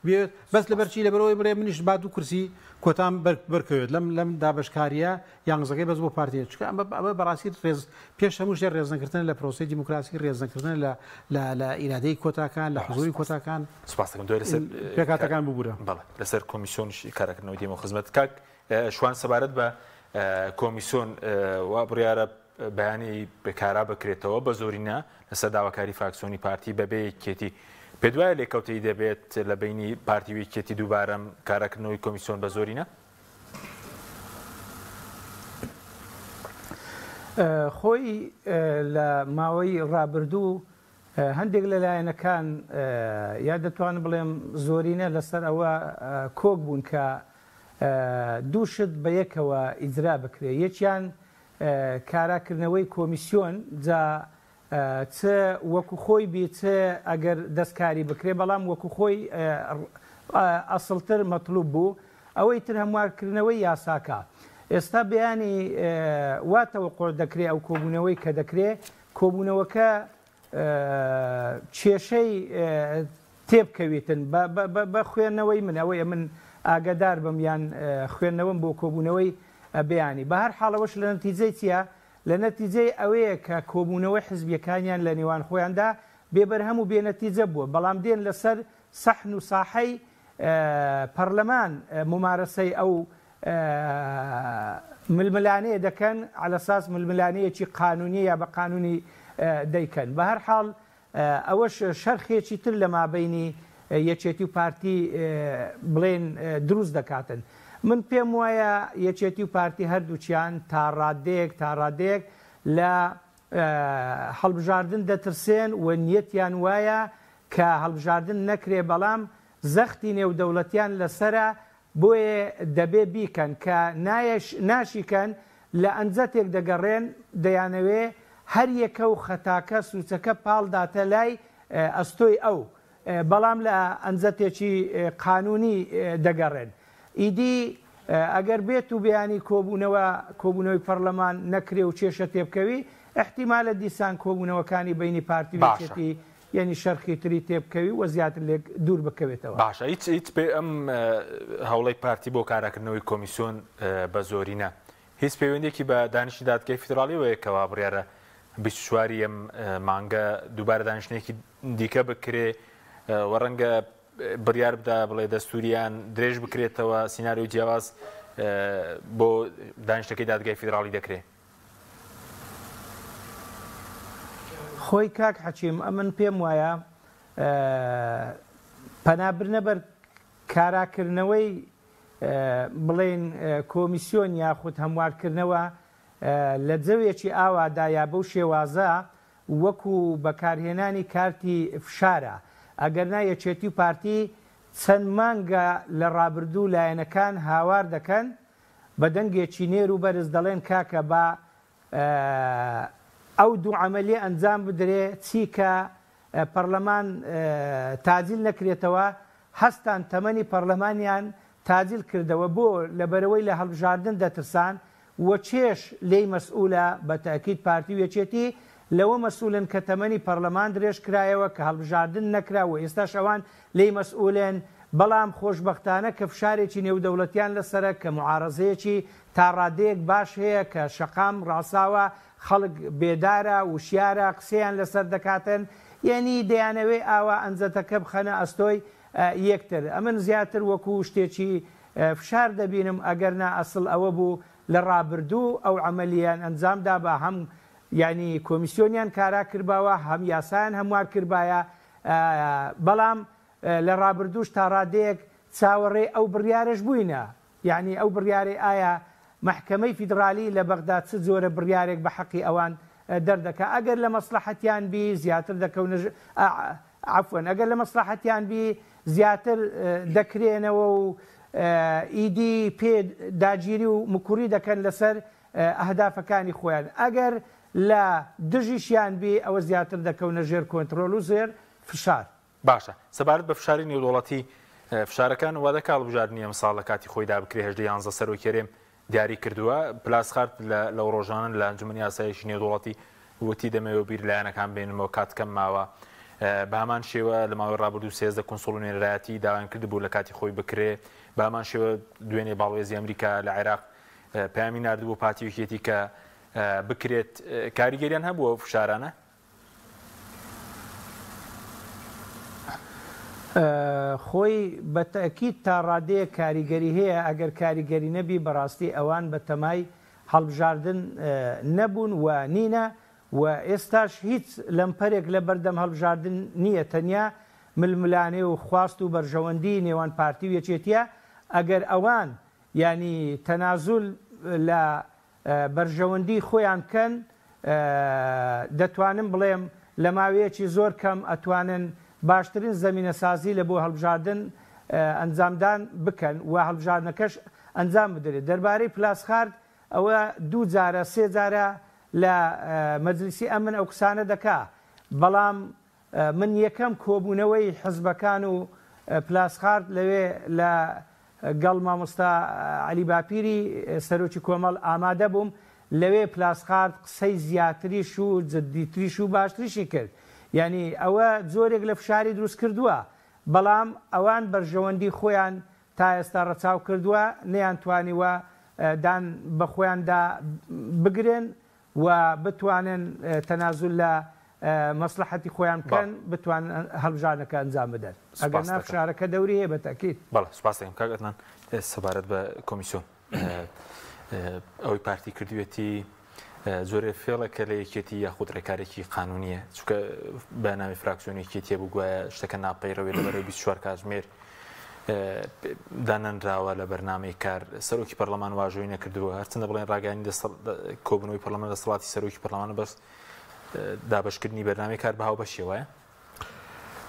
بێت بەس لەبەرچی لەبەرەوەی بڵێ منیش با دوو کورسی کۆتام بەرکەوێت لەم دابشکاریە یانزەکەی بەس بۆ پارتیە چکە ئەمە بەڕاستی ڕێز پێش هەموو شتێ ڕێزنەکردن لە پرۆسی دیموکراسی ڕێزنەکردن لە ئیرادەی کۆتاکان لە حضوری کۆتاکان سپاسەکەم دوای لەسەر پێکاتەکان ببوورە بەڵێ لەسەر کۆمیسیۆنیش کارەکردنەوەی دێمە خزمەت کاک شوان سەبارەت بە کۆمیسیۆن وا بڕیارە بەیانی بەکارا بکرێتەوە بە زۆرینە لەسەر داواکاری فراکسیۆنی پارتی بەبێ یەکێتی پێ دوایە لێکەوتەی دەبێت لە بینی پارتی ویکێتی دووبارەم کارەکردنەوەی کۆمیسیۆن بە زۆرینە خۆی لە ماوەی ڕابردوو هەندێک لەلایەنەکان یا دەتوانم بڵێم زۆرینە لەسەر ئەوە کۆک بوون کە دووشت بە یەکەوە ئیجرا بکرێ یەکیان کاراکردنەوەی کۆمیسیۆن جا چ وەکو خۆی بێت ئەگەر دەستکاری بکرێ بەڵام وەکو خۆی ئەسڵتر مەطلوب بوو ئەوەی تر هەموارکردنەوەی یاساکە ئێستا بەیانی واتەوە قۆڕ دەکرێت ئەو کۆبوونەوەی کە دەکرێت کۆبوونەوەکە کێشەی تێبکەوێتن بە خوێندنەوەی من ئەوەیە من ئاگادار بم یان خوێندنەوەم بۆ کۆبوونەوەی بەیانی بە هەر حاڵەوەش لە نەتیجەی چیە لە نەتیجەی ئەوەیە کە کۆبوونەوەی حزبیەکانیان لە نێوان خۆیاندا بێبەرهەم و بێنەتیجە بووە بەڵام دێن لەسەر سەحن و ساحەی پەرلەمان ممارەسەی ئەو ململانەیە دەکەن على ئەساس ململانەیەکی قانونی یا بە قانونی دەیکەن بە هەر حاڵ ئەوەش شەرخێکی تر لە مابەینی یەکێتی و پارتی بڵێن دروست دەکاتن من پێم وایە یەکێتی و پارتی هەردووچیان تا ڕادەیەک لە هەڵبژاردن دەترسێن و نیەتیان وایە کە هەڵبژاردن نەکرێ بەڵام زەختی نێودەوڵەتیان لەسرە بۆیە دەبێ بیکەن کە ناشیکەن لە ئەنجەتێک دەگەڕێن دەیانەوێ هەر یەکە و خەتاکە سوچەکە پاڵداتە لای ئەستۆی ئەو بەڵام لە ئەنجەتێکی قانونی دەگەڕێن ئیدی ئەگەر بێت و بەیانی کۆبوونەوەی پەرلەمان نەکرێ و کێشە تێبکەوی احتیمالە دیسان کۆبوونەوەکانی بینی پارتی وێچێتی یعنی شەرخی تری تێبکەوی و زیاتر لێک دوور بکەوێتەوە باشە هیچ پێ ئەم هەوڵی پارتی بۆ کاراکردنەوەی کۆمیسیۆن بە زۆرینە هیچ پەیوەندێکی بە دانیشتنی دادگای فیدراڵیەوەیە کەوا بڕیارە 24 ئەم مانگە دووبارە دانیشتنێکی دیکە بکرێ و ڕەنگە بڕیار بدا بڵێ دەستوریان درێژ بکرێتەوە سیناریۆ جیاواز بۆ دانیشتەکەی دادگای فیدراڵی دەکرێت خۆی کاک حەچیم ئەمن پێم وایە پەنابرنە بەر کاراکردنەوەی بڵێن کۆمیسیۆن یاخود هەموارکردنەوە لە جەوێکی ئاوادا یا بەو شێوازە وەکو بەکارهێنانی کارتی فشارە ئەگەرنا یەکێتی و پارتی چەند مانگە لە ڕابردوو لایەنەکان هاوار دەکەن بە دەنگێکی نێر و بەرز دەڵێن کاکە بە ئەو دوو عەمەلیە ئەنجام بدرێ چیکە پەرلەمان تاجیل نەکرێتەوە هەستان تەمەنی پەرلەمانیان تاجیل کردەوە بۆ لەبەرەوەی لە هەڵبژاردن دەترسان و چێش لێی مەسئولە بە تاکید پارتی وێچێتی لەوە مەسئولن کە تەمەنی پەرلەمان درێژ کرایەوە کە هەڵبژاردن نەکراوە ئێستا شەوان لێی مەسئولێن بەڵام خۆشببختانە کە فشارێکی نێودەوڵەتیان لەسرە کە معارەزەیەکی تا ڕادەیەک باش هەیە کە شەقام ڕاستاوە خەڵک بێدارە وشیارە قسەیان لەسەر دەکاتن یعنی دەیانەوێ ئاوا ئەنجەتەکە بخەنە ئەستۆی یەکتر ئەمن زیاتر وەکو شتێکی فشار دەبینم ئەگەرنا ئەسڵ ئەوە بوو لە ڕابردوو ئەو عملیان ئەنجامدا بە هەم ینی کۆمیسیۆنیان کارا کردباوە هەم یاسایان هەموار کردبایە بەڵام لە ڕابردووش تا ڕادەیەک چاوەڕێ ئەو بڕیارش بووینە یعنی ئەو بڕیارێ ئایا محکمەی فیدرالی لە بەغدا چ جۆرە بڕیارێک بە حەقی ئەوان دەردەکە ئەگەر لە مەسلحەتیان بی زیاتر دەکەونە عفوەن ئەگەر لە مەسلحەتیان بی زیاتر دەکرێنەوە و ئیدی پێ داگیری و مکوڕی دەکەن لەسەر ئەهدافەکانی خۆیان ئەگەر لە دژیشیان بی ئەوە زیاتر دەکەونە ژێر کۆنتترۆل و زێر فشار باشە سەبارەت بە فشاری نێودوڵەتی فشارەکان وا دەکات هەڵبژاردننی ئەم ساڵ لە کاتی خۆیدا بکرێ 11 سەرۆکێرێم دیاری کردووە پلاسخارد لەو ڕۆژانن لە ئەنجومەنی یاسایشی نێودوڵەتی وتی دەمەوێت بیر لایەنەکان بێنمەوە کاتکەم ماوە بە هەمان شێوە لە ماوەی ڕابردوو 13 کۆنسۆڵ و نێرایەتی داوایان کردبوو لە کاتی خۆی بکرێ بە هەمان شێوە دوێنێ باڵێزی ئەمریکا لە عێراق پەیامی ناردبوو پارتی یەکێتی کە بکرێت کاریگەریان هەبووە فشارانە خۆی بە تەکید تا ڕادەیە کاریگەری هەیە ئەگەر کاریگەری نەبی بەڕاستی ئەوان بە تەمای هەڵبژاردن نەبوون و نینە و ئێستاش هیچ لەمپەرێک لە بەردەم هەڵبژاردن نییە تەنیا ململانێ و خواست و بەرژەوەندی نێوان پارتی و یەکێتیە ئەگەر ئەوان ینی تەنازول لە بەرژەوەندی خۆیان کەن دەتوانم بڵێم لە ماوەیەکی زۆر کەم ئەتوانن باشترین زمینە سازی لە بۆ هەڵبژاردن ئەنجامدان بکەن و هەڵبژاردنەکەش ئەنجام بدرێت دەربارەی پلاسخارد ئەوە دوو جارە سێ جارە لە مەجلیسی ئەمن ئەو قسانە دەکا بەڵام من یەکەم کۆبوونەوەی حزبەکان و پلاسخارد لەوێ لە گەڵ مامۆستا عەلی باپیری سەرۆکی کۆمەڵ ئامادە بووم لەوێ پلاسخارد قسەی زیاتریش و جددیتریش و باشتریشی کرد یعنی ئەوە جۆرێک لە فشاری دروست کردووە بەڵام ئەوان بەرژەوەندی خۆیان تا ئێستا ڕەچاو کردووە نەیانتوانیوە دان بە خۆیاندا بگرن و بتوانن تەنازول لە مەسلحەتی خۆیان بکەن بتوانن هەڵبژاردنەکە ئەنجام بدەن ئەگەر نا فشارەکە دەوری هەیە بە تاکید بەڵێ سوپاس دەکەم کاک عەدنان سەبارەت بە کۆمیسیۆن ئەوەی پارتی کردوێتی زۆرێ فێڵەکە لە یەکێتی یاخود ڕێکارێکی قانونیە چونکە بەنامی فراکسیۆنی یەکێتیە بوو گوایە شتەکە ناپەیڕەوێت لەبەرەوەی 24 کاتژمێر دانەنراوە لە بەرنامەی کار سەرۆکی پەرلەمان واژۆی نەکردووە هەرچەندە بڵێن ڕاگەیاندنی کۆبوونەوەی پەرلەمان دەسەڵاتی سەرۆکی پەرلەمانە بەس دابەشکردنی بەرنامەی کار بەهاو بەشی وایە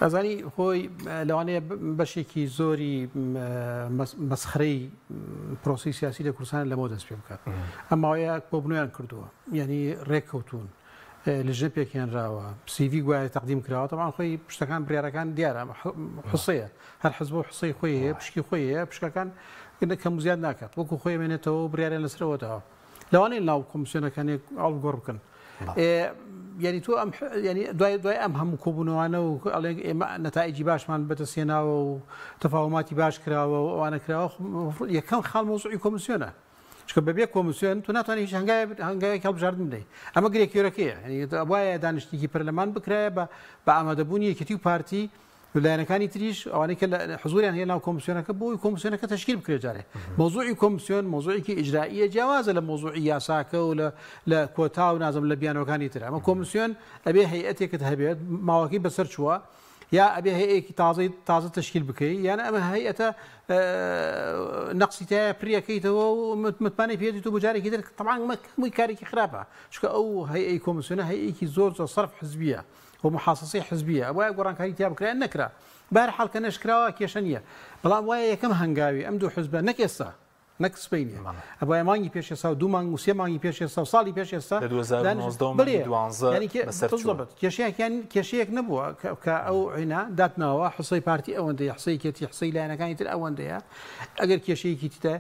ئەزانی خۆی لەوانەیە بەشێکی زۆری مەسخرەی پرۆسی سیاسی لە کوردستان لەمەوە دەست پێ بکات ئەماوەیە کۆبوونەوەیان کردووە یعنی ڕێککەوتون لەژنە پێکێنراوە سیڤی گوایە تەقدیم کراوە تەمان خۆی پشتەکان بڕیارەکان دیارە حسەیە هەر حزب و حسەی خۆی هەیە پشکی خۆی هەیە پشکەکان کەم زیاد ناکات وەکو خۆی مێنێتەوە بڕیاریان لەسەرەوەتەوە لەوانەیە ناو کۆمیسیۆنەکانی ئاڵگۆڕ بکەن یعنی تۆ ینی دوای ئەم هەموو کۆبوونەوانە و ئێمە نەتائیجی باشمان بەدەستێناوە و تەفاوماتی باش کراوە و ئەوانە کراوە یەکەم خاڵ مۆزوعی کۆمیسیۆنە چکە بەبێ کۆمیسیۆن تو ناتوانانی هیچ هەنگایەک هەڵبژاردن بدەیت ئەمە گرێکیۆرەکەیە وایە دانیشتێکی پەرلەمان بکرایە بە ئامادەبوونی یەکێتی و پارتی لایەنەکانی تریش ئەوانەی کە حزوریان هەیە ناو کۆمیسیۆنەکە بۆی کۆمیسیۆنەکە تەشکیل بکرێت جارێ مۆزوعی کۆمیسیۆن مۆزوعێکی ئیجرائیە جیاوازە لە مۆزوعی یاساکە و لە کۆتا و نازم لە بیانەوەکانی تر ئەمە کۆمیسیۆن ئەبێ هەیئەتێکت هەبێت ماوەکەی بەسەر چووە یا ئەبێ هەیەکی تازە تشکیل بکەیت یانە ئەمە هەیئەتە نەقسی تایە پریەکەیتەوە و متمانەی پێێتی و بجارێکی تر طبعاً هەمووی کارێکی خراپە چکە ئەو هەیئەی کۆمیسیۆنە هەیئێکی زۆر سەرف حزبیە ومحاصصة حزبية وای گۆڕانکاری تیا بکرێن نەکرا بەهەرحاڵ کە نەشکراوە کێشە نییە بەڵام وایە یەکەم هەنگاوی ئەم دوو حزبە نەک ئێستا نەک سبەینە ئەبای مانگی پێش ئێستا و 2 مانگ و 3 مانگی پێش ئێستا و ساڵی پێش ئێستا کێشەیەک نەبووە کە ئەو عینا داتناوە حسەی پارتی ئەوەندەیە حسەی کێتی حسەی لایەنەکانی تر ئەوەندەیە ئەگەر کێشەیەکی تە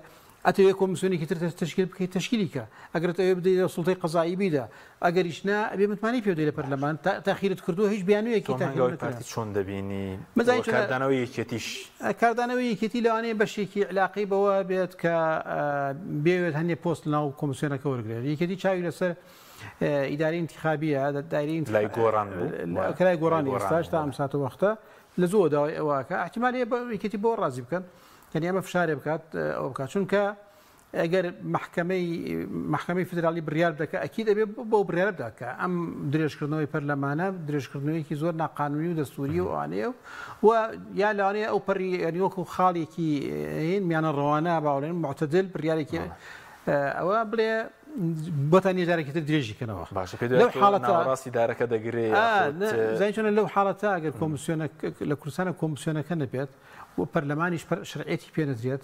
ئەتەوێت کۆمیسیۆنێکی تر تشکیل بکەیت تشکیلیکە ئەگەر ئەوێ بدەیت سوڵتەی قەزایی بیدا ئەگەریشنا ئەبێ متمانی پێ بدەیت لە پەرلەمان تاخیرت کردووە هیچ بیانوویەکی پارتی چۆن دەبینی کاردانەوەی یەکێتی لەوانەیە بەشێکی علاقەی بەوە بێت کە بێوێت هەندێک پۆست ناو کۆمیسیۆنەکە وەرگێت یەکێتی چاوی لەسەر ئیداری انتخابیە دایرەی لای گۆڕانی ئێستاش تا ئەم ساتە وەختە لە زۆر داوای ئەوەکە احتیمالی یەکێتی بۆ ڕازی بکەن یعنی ئەمە فشارێ بکات ئەو بکات چونکە ئەگەر محکەمەی فدرالی بڕیار بدەکە ئەکید دەبێت بۆ بڕیار بداکە ئەم درێژکردنەوەی پەرلەمانە درێژکردنەوەیکی زۆر ناقانونی و دەستوری و ئەوانەیە و یا لەوانەیە ئەو پەری وەکو خاڵێکی هین میانە ڕەوانە باوەڵێن معتەدل بڕیارێکی ئەوە بڵێ بۆتان جارێکی تر درێژیکەنەوە لەو حاڵەتە ڕاستی دارەکە دەگرێت زای چۆنە لەو حاڵەتە ئەگەر کۆمیسیۆنە لە کوردستانە کۆمیسیۆنەکە نەبێت و پەرلەمانیش شرعەتی پێ نەدرێت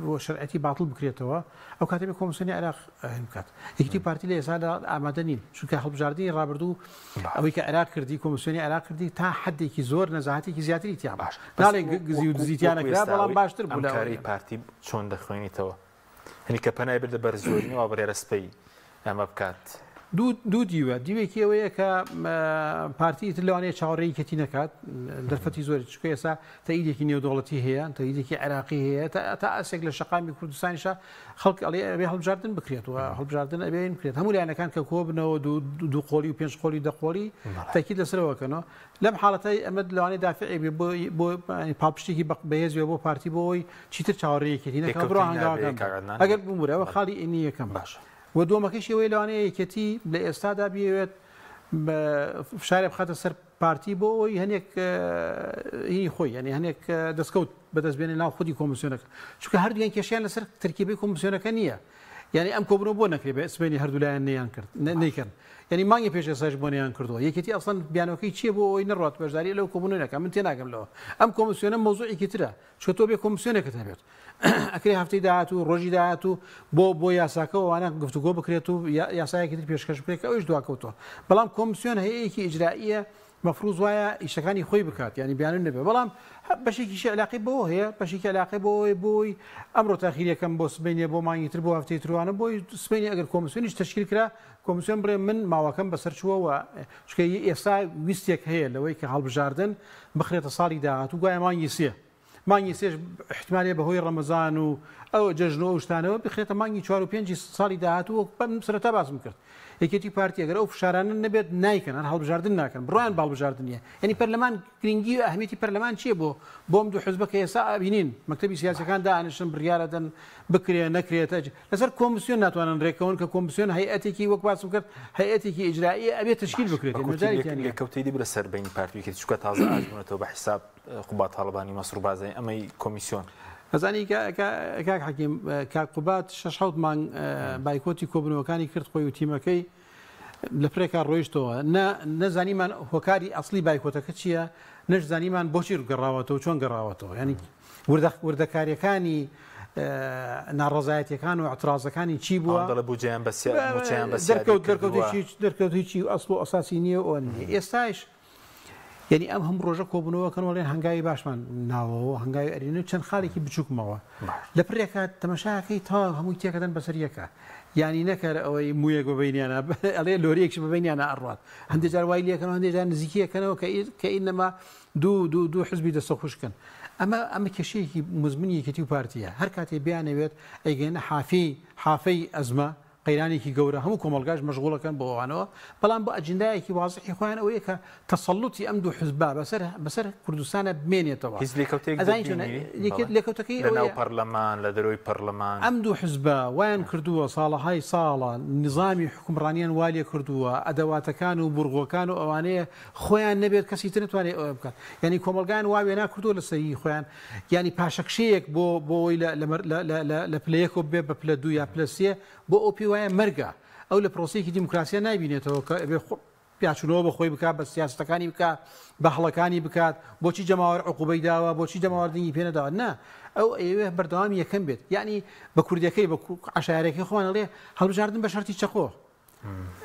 بۆ شرعەتی باتڵ بکرێتەوە ئەو کاتێ بە کۆمیسیۆنی عێراق بکات یەکێتی پارتی لە ئێستا ئامادە نین چونکە هەڵبژاردننی ڕابردوو ئەوەی کە عێراق کردی کۆمیسیۆنی عێراق کردی تا حدێکی زۆر نەزاهەتێکی زیاتری تیا باش ناڵێ گزی و دزیتیانەکرا بەڵام باشتر بوو کاری پارتی چۆن دەخوێنیتەوە هەنی کە پەنای بردە بەر زۆرینەوە بڕێرە سپەی ئەمە بکات دوو دیوە دیوێکی ئەوەیە کە پارتی تر لەوانەیە چاوەڕێی کەتی نەکات دەرفەتی زۆری چکە ئێستا تەئیدێکی نێودوڵەتی هەیە تەئیدێکی عێراقی هەیە تا ئەسێک لە شەقامی کوردستانیشە خەڵک ئەڵێ هەڵبژاردن بکرێتەوە هەڵبژاردن ئەبێن بکرێت هەموو لایەنەکان کە کۆ بنەوە دوو قۆڵی و 5 قۆڵی دەقۆڵی تاکید لەسەرەوەکەنەوە لەم حاڵەتەی ئەمە لەوانەیە دافعی بۆ پاپشتێکی بەهێزوێ بۆ پارتی بۆەوەی چیتر چاوەڕێیەکێتی نەکات بڕۆ هەنگاوەکان ئەگەر بمورەوە خاڵی ئینی یەکەم باشە و دووەمەکەشی ئەوەی لەوانەیە یەکێتی لە ئێستادا بێوێت فشارێ بخاتە سەر پارتی بۆ ئەوی هەنێک هینی خۆی ینی هەنێک دەستکەوت بەدەستبێنێ ناو خودی کۆمیسیۆنەکە چونکە هەردوویان کێشیان لەسەر ترکیبەی کۆمیسیۆنەکە نییە یعنی ئەم کۆبوونەوە بۆ نەکرێت بە ئسبەینی هەردوو لایەن نەیان کرد نەیکەن یعنی مانگی پێش ئێستاش بۆ نەیان کردووە یەکێتی ئەسڵەن بیانەکەی چییە بۆ ئەوی نەڕات بەشداری لەو کۆبوونەکە من تێناگەم لەوە ئەم کۆمیسیۆنە مۆزوعێکی ترە چۆ تۆ بێ کۆمیسیۆنێکت هەبێت ئەکرێ هەفتەی داهاتوو ڕۆژی داهاتوو بۆ یاساکەوەوانە گفتوگۆ بکرێت و یاسایەکی تر پێشکەش بکرێت کە ئەوش دواکەوتەوە بەڵام کۆمیسیۆن هەیەیەکی ئیجرائیە مەفروض وایە ئیشەکانی خۆی بکات ینی بیانون نەبێ بەڵام بەشێکیشی علاقی بەوە هەیە بەشێکی علاقی بۆی ئەمڕۆ تاخیریەکەم بۆ سبەینێ بۆ مانگی تر بۆ هەفتەی تروانە بۆی سبەینی ئەگەر کۆمیسیۆنیش تشکیل کرا کۆمیسیۆن بڵێ من ماوەکەم بەسەر چووەوە چکە ئێستا ویستێک هەیە لەوەی کە هەڵبژاردن بخرێتە ساڵی داهاتوو گوایە مانگی سێش احتمالێ بەهۆی ڕەمەزان و ئەو جەژنەوە و شتانەوە بخرێتە مانگی 4 و 5 ساڵی داهاتوو بەم سەرەتا باسم کرد یەکێتی پارتی ئەگەر ئەو فشارانە نەبێت نایکەن هەر هەڵبژاردن ناکەن بڕۆیان باڵبژاردنیە ینی پەرلەمان گرنگی و ئەهمیەتی پەرلەمان چییە بۆم دوو حزب کە ئێستا ئابینین مەکتەبی سیاسەکان دانیشتن بڕیارەدەن بکرێ نەکرێتە لەسەر کۆمیسیۆن ناتوانن ڕێکەون کە کۆمیسیۆن هەیئەتێکی وەک باسم کرد هەیئەتێکی ئیجرایی ئەبێت تشکیل بکرێت لێکەوتەی بر سەر بین پارتیەکەی چکە تازە ئاژبوونەتەوە بە حساب قوبات هەڵبانی مەسروور بازای ئەمەی کۆمیسیۆن ئەزانی کاک حەکیم کاک قوبات 6 مانگ بایکۆتی کۆبنەوەکانی کرد خۆی و تیمەکەی لە پرێکا ڕۆیشتەوە نەزانیمان هۆکاری ئەسلی بایکۆتەکە چییە نەشزانیمان بۆچی ڕگەڕاوەتەوە چۆن گەڕاوەتەوە ینی وردەکاریەکانی ناڕزایەتەکان و اعتراضەکانی چی بووە دەرکەوت هیچی ئەسڵ و ئەساسی نییە ئەوە ئێستاش یعنی ئەم هەم ڕۆژە کۆبوونەوەکەن وڵێن هەنگاوی باشمان ناوەوە هەنگاوی ئەرینە چەند خاڵێکی بچووکمەوە لە پرێکە تەمەشاکەی تا هەمووی تێکەدەن بەسەر یەکە یعنی نەکەر ئەوەی مویەک بەبینیانە ئەڵێ لۆریەکش بەبینیانە ئەڕات هەندێک جار وای لەکەنەوە هەندێک جار نزیکیەکەنەوە کە ئینەما دوو حزبی دەستەخوشکن ئەمە کێشەیەکی مزمنی یەکێتی و پارتیە هەر کاتێ بیانەوێت ئەیگەنە حافەی ئەزمە قەیرانێکی گەورە هەموو کۆمەلگاش مەشغوڵەکەن بۆ ئەوانەوە بەڵام بۆ ئەجندایەکی وازحی خۆیان ئەوەیە کە تەسەڵوتی ئەم دوو حزبا بەسەر کوردستانە بمێنێتەوە لێکەوتەکەی لەناو پەرلەمان لە دەرەوەی پەرلەمان ئەم دوو حزبە وایان کردووە ساڵەهای ساڵە نظامی حکومڕانیان والێ کردووە ئەدەواتەکان و بورغۆکان و ئەوانەیە خۆیان نەبێت کەسی تر نتوانێت ئەوە بکات ینی کۆمەلگایان واوێ ناکردووە لە سەری خۆیان ینی پاشەکشەیەک بۆی لە پلەیەک بێ بە پلە 2 یا پلە 3 بۆ ئەو پێ وایە مەرگە ئەو لە پرۆسەیەکی دیموکراسیە نابینێتەوە کە پیاچونەوە بە خۆی بکات بە سیاستەکانی بکات بە هەڵەکانی بکات بۆچی جەماوەر عقوبەی داوە بۆچی جەماوەردنگی پێ نەداوە نا ئەو ئێوێ بەردەوامی یەکەم بێت یعنی بە کوردەکەی بە عشارێکی خۆمان ئەڵێ هەڵبژاردن بە شەرتی چەقۆ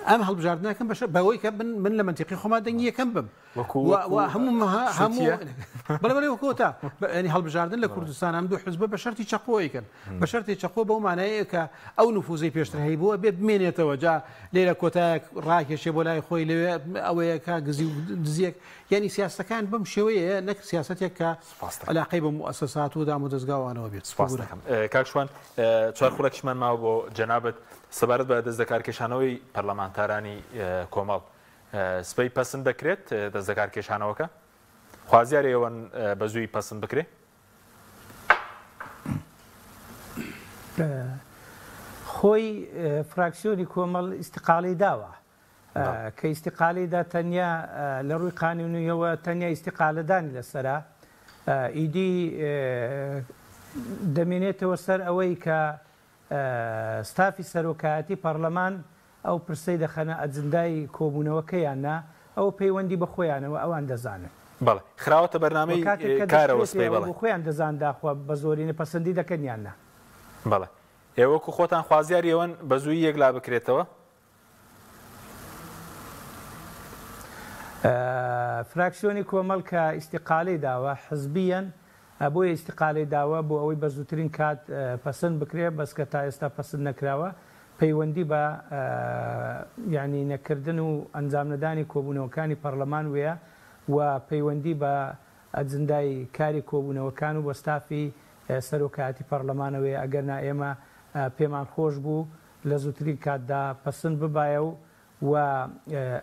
ئەم هەڵبژاردنەکەم بەوەی کە من لە منتیقی خۆمان دەنگی یەکەم بم هەموو بەڵێ وەکۆتا ینی هەڵبژاردن لە کوردستان هەم دوو حزب بە شەرتی چەقۆیکەن بە شەرتی چەقۆ بەو مانایەیە کە ئەو نفوزەی پێشتر هەیە بووە بێ بمێنێتەوە جا لێرە کۆتایەک ڕاکێشێ بۆ لای خۆی لەوێ ئەوەیە کا گزی و دزیەک یعنی سیاستەکان بەم شێوەیە نەک سیاستێک کە علاقەی بە مؤسسات و دام و دەستگاوانەوە بێت کاکشوان چوار خولەکشمان ماوە بۆ جەنابەت سەبارەت بە دەستەکارکێشانەوەی پەرلەمانتارانی کۆمەڵ سبەی پەسەند دەکرێت دەستەکارکێشانەوەکە خوازیارە ئێوەن بە زووی پەسەند بکرێت خۆی فراکسیۆنی کۆمەڵ ئیستیقاڵی داوە کە ئیستیقاڵیدا تەنیا لە ڕووی قانونیەوە تەنیا ئیستیقالەدانی لەسەرا ئیدی دەمێنێتەوە سەر ئەوەی کە ستافی سەرۆکایەتی پەرلەمان ئەو پرسەی دەخەنە ئەجندای کۆبوونەوەکەیاننا ئەو پەیوەندی بە خۆیانەوە ئەوان دەزانن بەڵێ خراوەتە بەرنامەی کارەوە سپەی بەڵێ خۆیان دەزانداخوا بە زۆرینە پەسەندی دەکەنیاننا بەڵێ ئێوەکو خۆتان خوازیاری ئێوەن بە زووی یەکلا بکرێتەوە فراکسیۆنی کۆمەڵ کە ئیستیقاڵی داوە حزبیەن بۆیە ئیستیقاڵی داوە بۆ ئەوەی بە زووترین کات پەسەند بکرێت بەسکە تا ئێستا پەسەند نەکراوە پەیوەندی بە یعنی نەکردن و ئەنجامنەدانی کۆبوونەوەکانی پەرلەمان وەیە و پەیوەندی بە ئەجندای کاری کۆبوونەوەکان و بە ستافی سەرۆکایەتی پەرلەمانەوەی ئەگەرنا ئێمە پێمان خۆش بوو لە زووترین کاتدا پەسەند ببایە و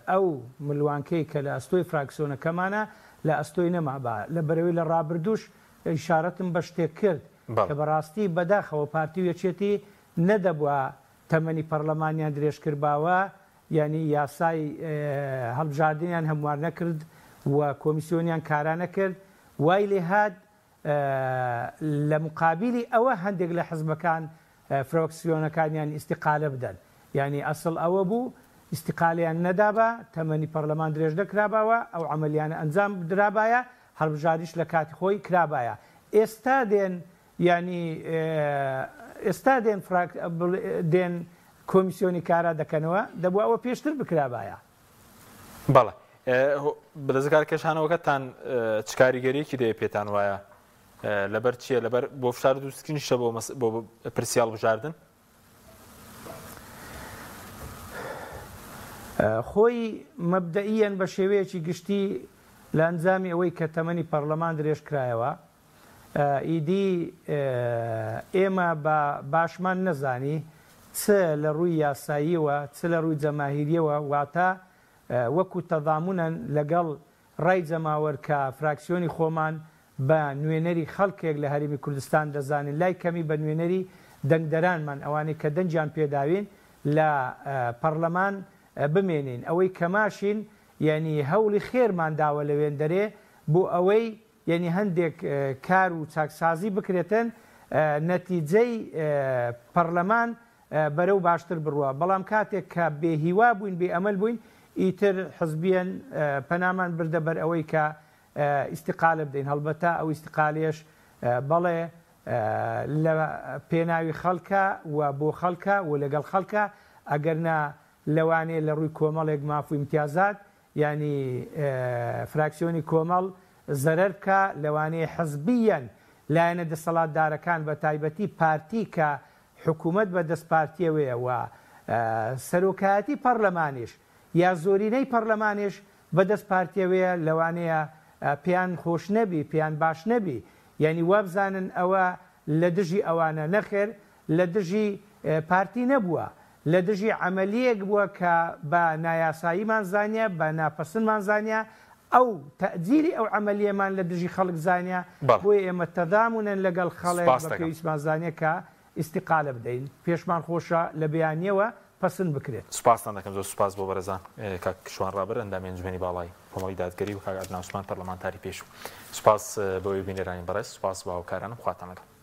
ئەو ملوانکەی کە لە ئەستۆی فراکسیۆنەکەمانە لە ئەستۆی نەمابا لە بەرەوەی لە ڕابردوش ئیشارەتم بە شتێک کرد کە بەڕاستی بەداخەوە پارتی و یەکێتی نەدەبووە تەمەنی پەرلەمانیان درێژ کردباوە یعنی یاسای هەڵبژاردنیان هەموار نەکرد و کۆمیسیۆنیان کارا نەکرد وای لێ هات لە مقابلی ئەوە هەندێک لە حزبەکان فراکسیۆنەکانیان ئیستیقالە بدەن یعنی ئەسڵ ئەوە بوو ئیستیقالیان نەدابە تەمەنی پەرلەمان درێژ دەکراباوە ئەو عملیانە ئەنجام بدرابایە هەڵبژاریش لە کاتی خۆی کرابایە ئێستا دێن ینی ئێستا دێن کۆمیسیۆنی کارا دەکەنەوە دەبوو ئەوە پێشتر بکرابایە بەڵێ بەدەستکارکێشانەوەکەتان چ کاریگەریەکی دەیە پێتان وایە لەبەر چییە لەبەر بۆ فشار دووسکرینشە بۆ پرسیال بژاردن خۆی مەبدەئیەن بە شێوەیەکی گشتی لە ئەنجامی ئەوەی کە تەمەنی پەرلەمان درێژ کرایەوە ئیدی ئێمە بە باشمان نەزانی چ لە ڕووی یاساییەوە چ لە ڕووی جەماهیریەوە واتە وەکو تەضامونەن لەگەڵ ڕای جەماوەر کە فراکسیۆنی خۆمان بە نوێنەری خەڵکێک لە هەرێمی کوردستان دەزانین لای کەمی بە نوێنەری دەنگدەرانمان ئەوانەی کە دەنجیان پێداوین لە پەرلەمان بمێنین ئەوەی کەماشین یعنی هەوڵی خێرمان داوە لە وێندەرێ بۆ ئەوەی یعنی هەندێک کار و چاکسازی بکرێتن نەتیجەی پەرلەمان بەرەو باشتر بڕوە بەڵام کاتێک کە بێهیوا بووین بێ ئەمەل بووین ئیتر حزبیان پەنامان بردە بەر ئەوەی کە ئیستیقالە بدەین هەڵبەتە ئەو ئیستیقالیەش بەڵێ لە پێناوی خەڵکە و بۆ خەڵکە و لەگەڵ خەڵکە ئەگەرنا لەوانەیە لە ڕووی کۆمەڵێک ماف و امتیازات ینی فراکسیۆنی کۆمەڵ زەرەر بکە لەوانەیە حزبیەن لایەنە دەسەڵاتدارەکان بە تایبەتی پارتی کە حکوومەت بە دەستپارتیەوەیە و سەرۆکایەتی پەرلەمانیش یا زۆرینەی پەرلەمانیش بە دەستپارتیەوەیە لەوانەیە پێیان خۆش نەبی پێیان باش نەبی یعنی وابزانن ئەوە لە دژی ئەوانە نەخێر لە دژی پارتی نەبووە لە دژی عملیەک بووە کە بە نایاساییمان زانیە بە ناپەسندمان زانیە ئەو تەجیری ئەو عملیەمان لە دژی خەڵک زانیە بۆی ئێمە تەدامونن لەگەڵ خەڵک بە پێویستمان زانیە کە ئیستیقالە بدەین پێشمان خۆشە لە بەیانیەوە پەسند بکرێت سوپاسان دەکەم زۆر سوپاس بۆ بەرەزان کاکشوان ڕابەر ئەندامێن جوێنی باڵای کۆمەڵی دادگەری و کاک عەدنان عوسمان پەرلەمانتاری پێشوو سوپاس بەوەی بینێرانی بەڕێز سوپاس بە هاوکارانم خواتان لەگەڵ